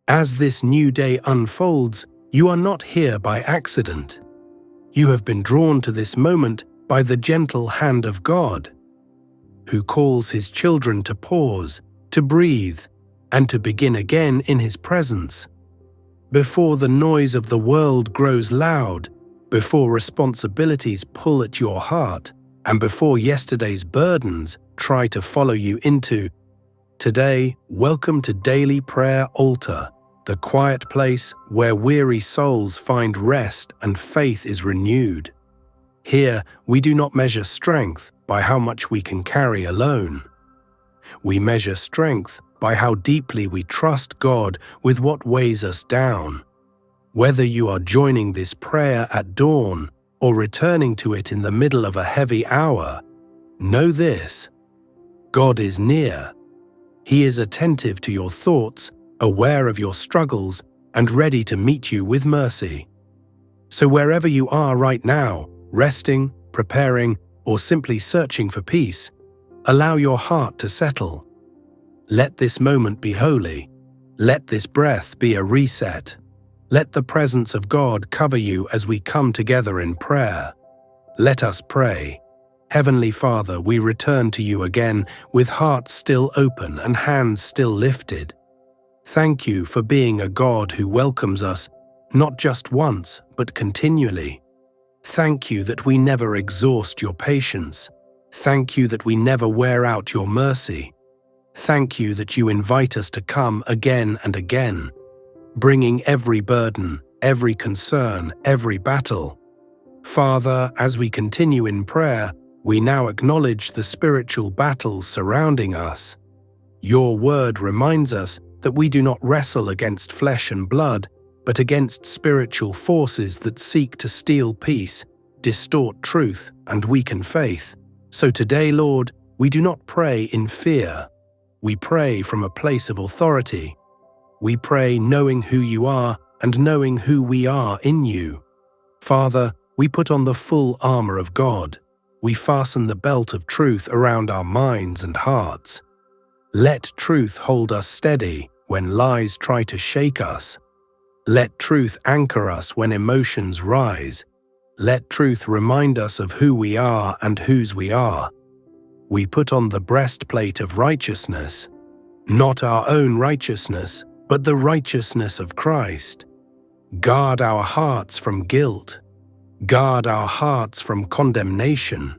As this new day unfolds, you are not here by accident. You have been drawn to this moment by the gentle hand of God, who calls His children to pause, to breathe, and to begin again in His presence. Before the noise of the world grows loud, before responsibilities pull at your heart, and before yesterday's burdens try to follow you into today, welcome to Daily Prayer Altar, the quiet place where weary souls find rest and faith is renewed. Here, we do not measure strength by how much we can carry alone. We measure strength by how deeply we trust God with what weighs us down. Whether you are joining this prayer at dawn or returning to it in the middle of a heavy hour, know this: God is near. He is attentive to your thoughts, aware of your struggles, and ready to meet you with mercy. So wherever you are right now, resting, preparing, or simply searching for peace, allow your heart to settle. Let this moment be holy. Let this breath be a reset. Let the presence of God cover you as we come together in prayer. Let us pray. Heavenly Father, we return to you again with hearts still open and hands still lifted. Thank you for being a God who welcomes us, not just once, but continually. Thank you that we never exhaust your patience. Thank you that we never wear out your mercy. Thank you that you invite us to come again and again, bringing every burden, every concern, every battle. Father, as we continue in prayer, we now acknowledge the spiritual battles surrounding us. Your word reminds us that we do not wrestle against flesh and blood, but against spiritual forces that seek to steal peace, distort truth, and weaken faith. So today, Lord, we do not pray in fear. We pray from a place of authority. We pray knowing who you are and knowing who we are in you. Father, we put on the full armor of God. We fasten the belt of truth around our minds and hearts. Let truth hold us steady when lies try to shake us. Let truth anchor us when emotions rise. Let truth remind us of who we are and whose we are. We put on the breastplate of righteousness, not our own righteousness, but the righteousness of Christ. Guard our hearts from guilt. Guard our hearts from condemnation.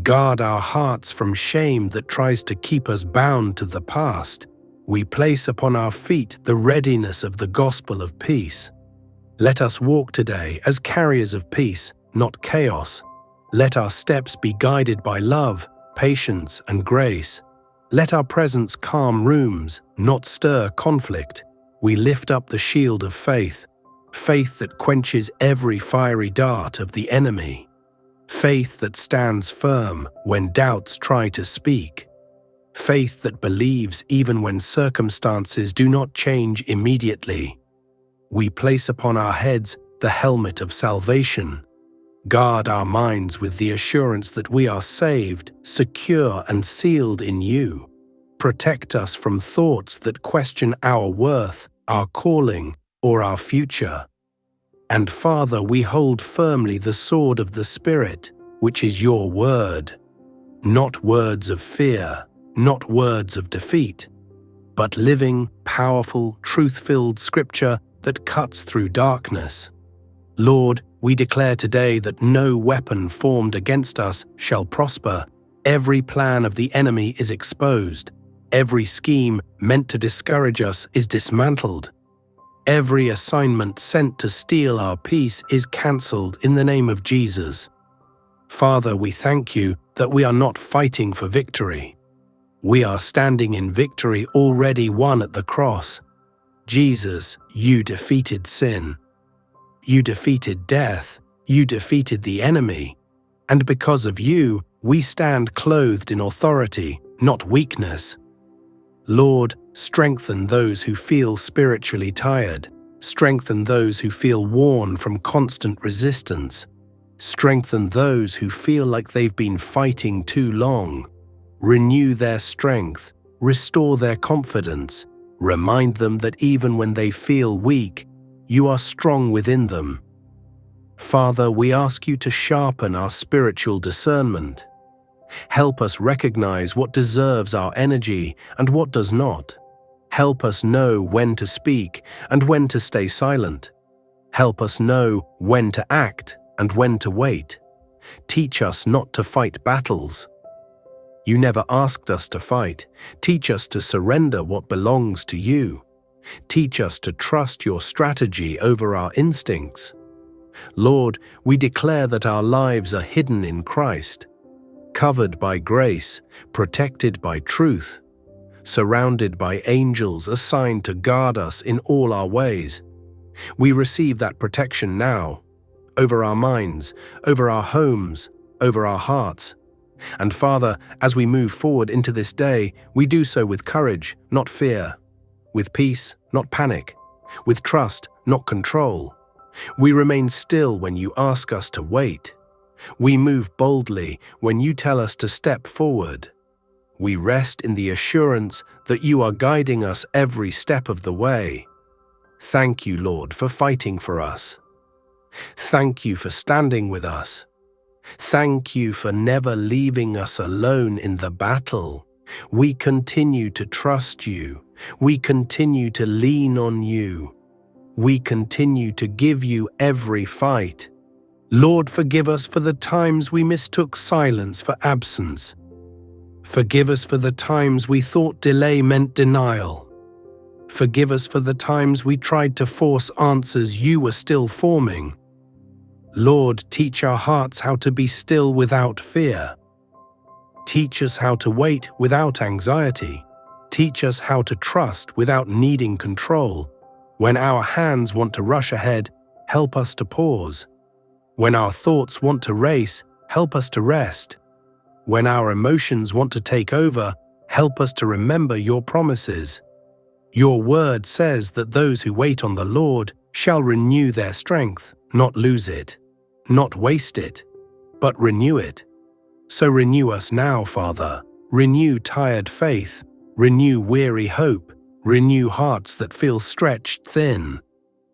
Guard our hearts from shame that tries to keep us bound to the past. We place upon our feet the readiness of the gospel of peace. Let us walk today as carriers of peace, not chaos. Let our steps be guided by love, patience, and grace. Let our presence calm rooms, not stir conflict. We lift up the shield of faith, faith that quenches every fiery dart of the enemy, faith that stands firm when doubts try to speak, faith that believes even when circumstances do not change immediately. We place upon our heads the helmet of salvation. Guard our minds with the assurance that we are saved, secure, and sealed in you. Protect us from thoughts that question our worth, our calling, or our future. And Father, we hold firmly the sword of the Spirit, which is your word. Not words of fear, not words of defeat, but living, powerful, truth-filled scripture that cuts through darkness. Lord, we declare today that no weapon formed against us shall prosper. Every plan of the enemy is exposed. Every scheme meant to discourage us is dismantled. Every assignment sent to steal our peace is cancelled in the name of Jesus. Father, we thank you that we are not fighting for victory. We are standing in victory already won at the cross. Jesus, you defeated sin. You defeated death. You defeated the enemy. And because of you, we stand clothed in authority, not weakness. Lord, strengthen those who feel spiritually tired. Strengthen those who feel worn from constant resistance. Strengthen those who feel like they've been fighting too long. Renew their strength. Restore their confidence. Remind them that even when they feel weak, you are strong within them. Father, we ask you to sharpen our spiritual discernment. Help us recognize what deserves our energy and what does not. Help us know when to speak and when to stay silent. Help us know when to act and when to wait. Teach us not to fight battles. You never asked us to fight. Teach us to surrender what belongs to you. Teach us to trust your strategy over our instincts. Lord, we declare that our lives are hidden in Christ, covered by grace, protected by truth, surrounded by angels assigned to guard us in all our ways. We receive that protection now, over our minds, over our homes, over our hearts. And Father, as we move forward into this day, we do so with courage, not fear, with peace, not panic, with trust, not control. We remain still when you ask us to wait. We move boldly when you tell us to step forward. We rest in the assurance that you are guiding us every step of the way. Thank you, Lord, for fighting for us. Thank you for standing with us. Thank you for never leaving us alone in the battle. We continue to trust you. We continue to lean on you. We continue to give you every fight. Lord, forgive us for the times we mistook silence for absence. Forgive us for the times we thought delay meant denial. Forgive us for the times we tried to force answers you were still forming. Lord, teach our hearts how to be still without fear. Teach us how to wait without anxiety. Teach us how to trust without needing control. When our hands want to rush ahead, help us to pause. When our thoughts want to race, help us to rest. When our emotions want to take over, help us to remember your promises. Your word says that those who wait on the Lord shall renew their strength, not lose it, not waste it, but renew it. So renew us now, Father. Renew tired faith, renew weary hope, renew hearts that feel stretched thin.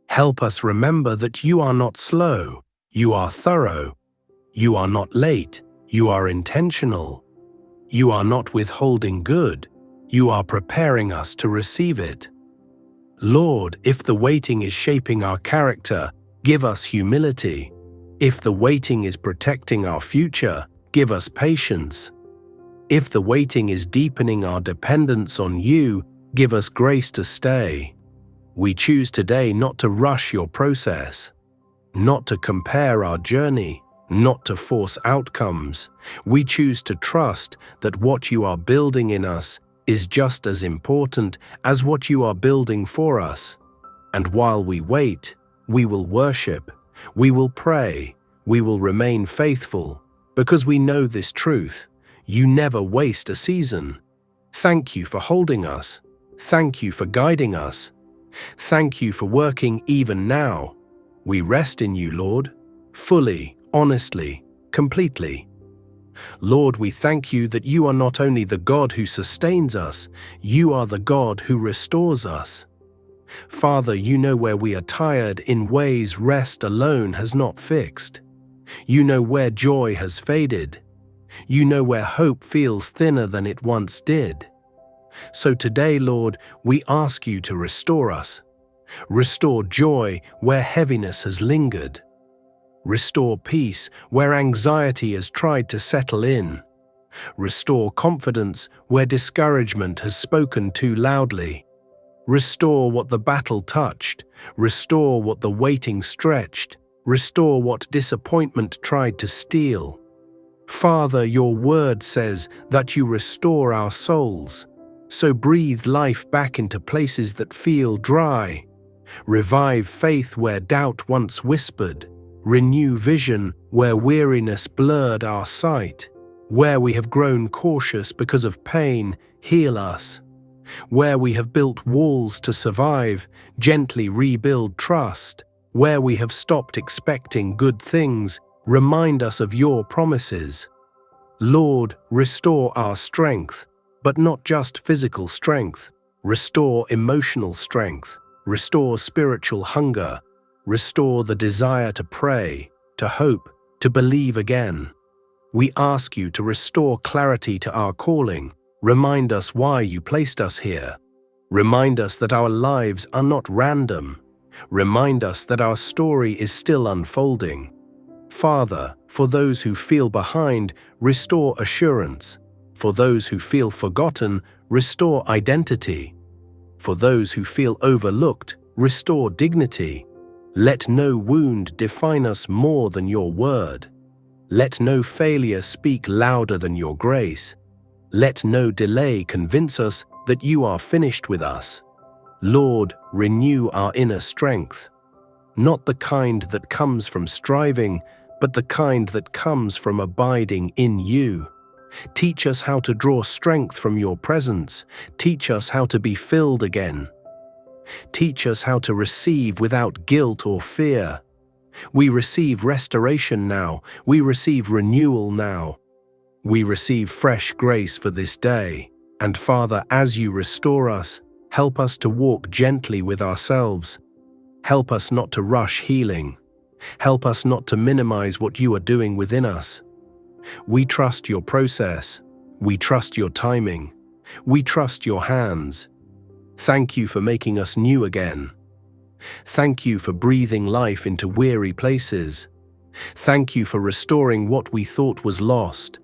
Help us remember that you are not slow, you are thorough. You are not late, you are intentional. You are not withholding good, you are preparing us to receive it. Lord, if the waiting is shaping our character, give us humility. If the waiting is protecting our future, give us patience. If the waiting is deepening our dependence on you, give us grace to stay. We choose today not to rush your process, not to compare our journey, not to force outcomes. We choose to trust that what you are building in us is just as important as what you are building for us. And while we wait, we will worship, we will pray, we will remain faithful, because we know this truth: you never waste a season. Thank you for holding us. Thank you for guiding us. Thank you for working even now. We rest in you, Lord, fully, honestly, completely. Lord, we thank you that you are not only the God who sustains us, you are the God who restores us. Father, you know where we are tired in ways rest alone has not fixed. You know where joy has faded. You know where hope feels thinner than it once did. So today, Lord, we ask you to restore us. Restore joy where heaviness has lingered. Restore peace where anxiety has tried to settle in. Restore confidence where discouragement has spoken too loudly. Restore what the battle touched. Restore what the waiting stretched. Restore what disappointment tried to steal. Father, your word says that you restore our souls. So breathe life back into places that feel dry. Revive faith where doubt once whispered. Renew vision where weariness blurred our sight. Where we have grown cautious because of pain, heal us. Where we have built walls to survive, gently rebuild trust. Where we have stopped expecting good things, remind us of your promises. Lord, restore our strength, but not just physical strength. Restore emotional strength. Restore spiritual hunger. Restore the desire to pray, to hope, to believe again. We ask you to restore clarity to our calling. Remind us why you placed us here. Remind us that our lives are not random. Remind us that our story is still unfolding. Father, for those who feel behind, restore assurance. For those who feel forgotten, restore identity. For those who feel overlooked, restore dignity. Let no wound define us more than your word. Let no failure speak louder than your grace. Let no delay convince us that you are finished with us. Lord, renew our inner strength, not the kind that comes from striving, but the kind that comes from abiding in you. Teach us how to draw strength from your presence. Teach us how to be filled again. Teach us how to receive without guilt or fear. We receive restoration now. We receive renewal now. We receive fresh grace for this day. And Father, as you restore us, help us to walk gently with ourselves. Help us not to rush healing. Help us not to minimize what you are doing within us. We trust your process. We trust your timing. We trust your hands. Thank you for making us new again. Thank you for breathing life into weary places. Thank you for restoring what we thought was lost.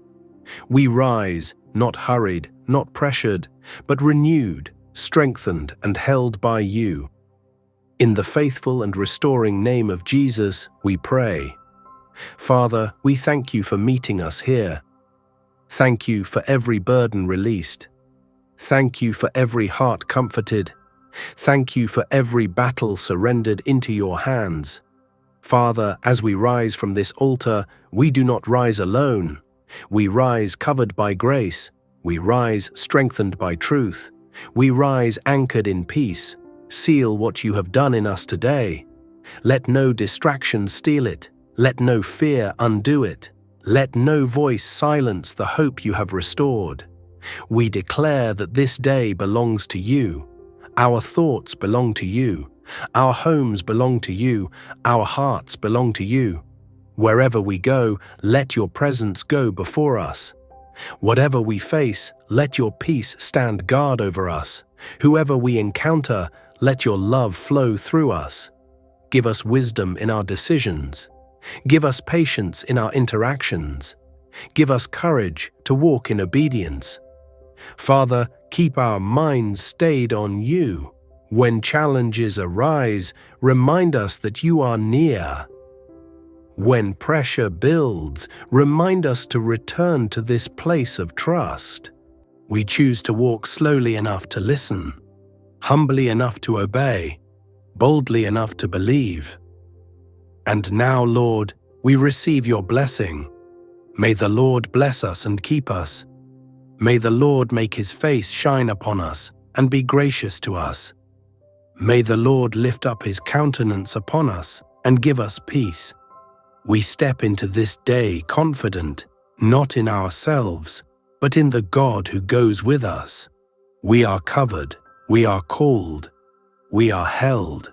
We rise, not hurried, not pressured, but renewed, strengthened, and held by you. In the faithful and restoring name of Jesus, we pray. Father, we thank you for meeting us here. Thank you for every burden released. Thank you for every heart comforted. Thank you for every battle surrendered into your hands. Father, as we rise from this altar, we do not rise alone. We rise covered by grace. We rise strengthened by truth. We rise anchored in peace. Seal what you have done in us today. Let no distraction steal it. Let no fear undo it. Let no voice silence the hope you have restored. We declare that this day belongs to you. Our thoughts belong to you. Our homes belong to you. Our hearts belong to you. Wherever we go, let your presence go before us. Whatever we face, let your peace stand guard over us. Whoever we encounter, let your love flow through us. Give us wisdom in our decisions. Give us patience in our interactions. Give us courage to walk in obedience. Father, keep our minds stayed on you. When challenges arise, remind us that you are near. When pressure builds, remind us to return to this place of trust. We choose to walk slowly enough to listen, humbly enough to obey, boldly enough to believe. And now, Lord, we receive your blessing. May the Lord bless us and keep us. May the Lord make his face shine upon us and be gracious to us. May the Lord lift up his countenance upon us and give us peace. We step into this day confident, not in ourselves, but in the God who goes with us. We are covered, we are called, we are held.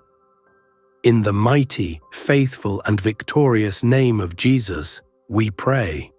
In the mighty, faithful, and victorious name of Jesus, we pray.